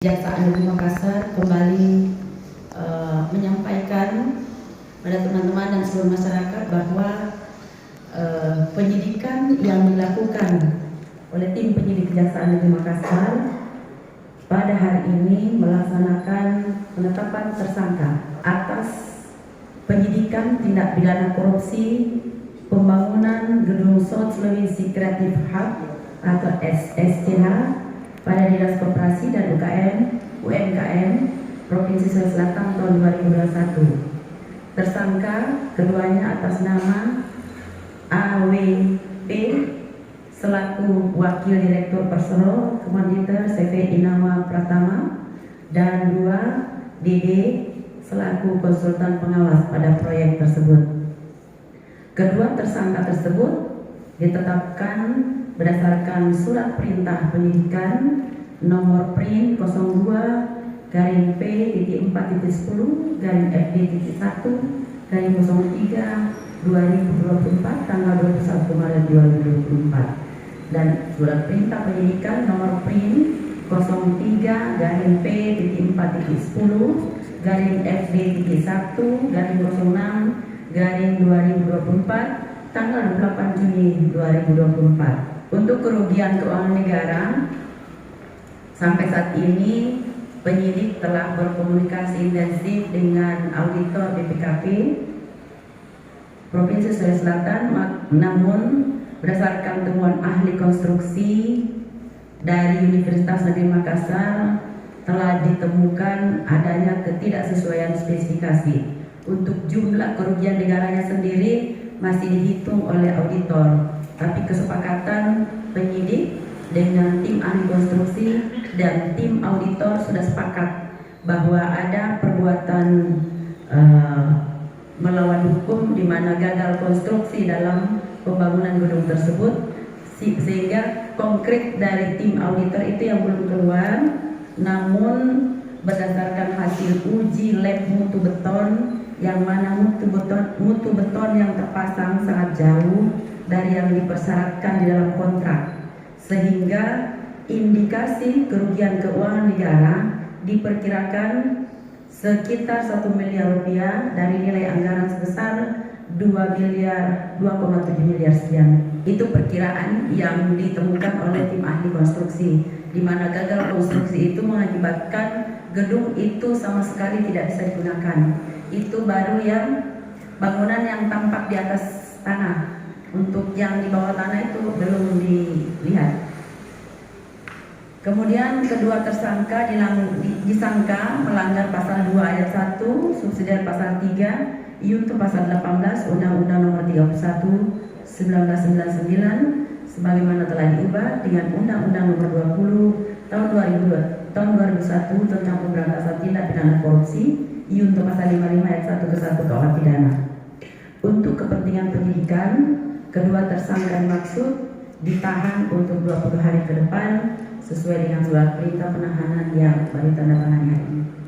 Kejaksaan Negeri Makassar kembali menyampaikan pada teman-teman dan seluruh masyarakat bahwa penyidikan yang dilakukan oleh tim penyidik Kejaksaan Negeri Makassar pada hari ini melaksanakan penetapan tersangka atas penyidikan tindak pidana korupsi pembangunan Gedung South Sulawesi Creative Hub atau SSCH pada Dinas Koperasi dan UMKM Provinsi Sulawesi Selatan tahun 2021. Tersangka keduanya atas nama AWP selaku Wakil Direktur Persero Komoditer CV Inawa Pratama dan 2 DD selaku konsultan pengawas pada proyek tersebut. Kedua tersangka tersebut ditetapkan berdasarkan surat perintah penyidikan nomor PRIN 02-P-4.10-FD.1-03-2024 tanggal 21 Maret 2024 dan surat perintah penyidikan nomor PRIN 03-P-4.10-FD.1-06-2024 tanggal 28 Juni 2024. Untuk kerugian keuangan negara, sampai saat ini penyidik telah berkomunikasi intensif dengan auditor BPKP Provinsi Sulawesi Selatan, namun berdasarkan temuan ahli konstruksi dari Universitas Negeri Makassar telah ditemukan adanya ketidaksesuaian spesifikasi. Untuk jumlah kerugian negaranya sendiri masih dihitung oleh auditor, tapi kesepakatan penyidik dengan tim ahli konstruksi dan tim auditor sudah sepakat bahwa ada perbuatan melawan hukum di mana gagal konstruksi dalam pembangunan gedung tersebut, sehingga konkret dari tim auditor itu yang belum keluar, namun berdasarkan hasil uji lab mutu beton yang mana mutu beton yang terpasang sangat jauh dari yang dipersyaratkan di dalam kontrak, sehingga indikasi kerugian keuangan negara diperkirakan sekitar 1 miliar rupiah dari nilai anggaran sebesar 2,7 miliar sekian. Itu perkiraan yang ditemukan oleh tim ahli konstruksi, di mana gagal konstruksi itu mengakibatkan gedung itu sama sekali tidak bisa digunakan. Itu baru yang bangunan yang tampak di atas tanah. Untuk yang di bawah tanah itu belum dilihat. Kemudian kedua tersangka disangka melanggar pasal 2 ayat 1 subsidiar pasal 3 yaitu pasal 18 Undang-Undang Nomor 31 1999 sebagaimana telah diubah dengan Undang-Undang Nomor 20 tahun 2001 tentang pemberantasan tindak pidana korupsi yaitu pasal 55 ayat 1 ke 1 KUH pidana. Untuk kepentingan penyidikan, kedua tersangka dimaksud ditahan untuk 20 hari ke depan sesuai dengan surat perintah penahanan yang baru ditandatangani hari ini.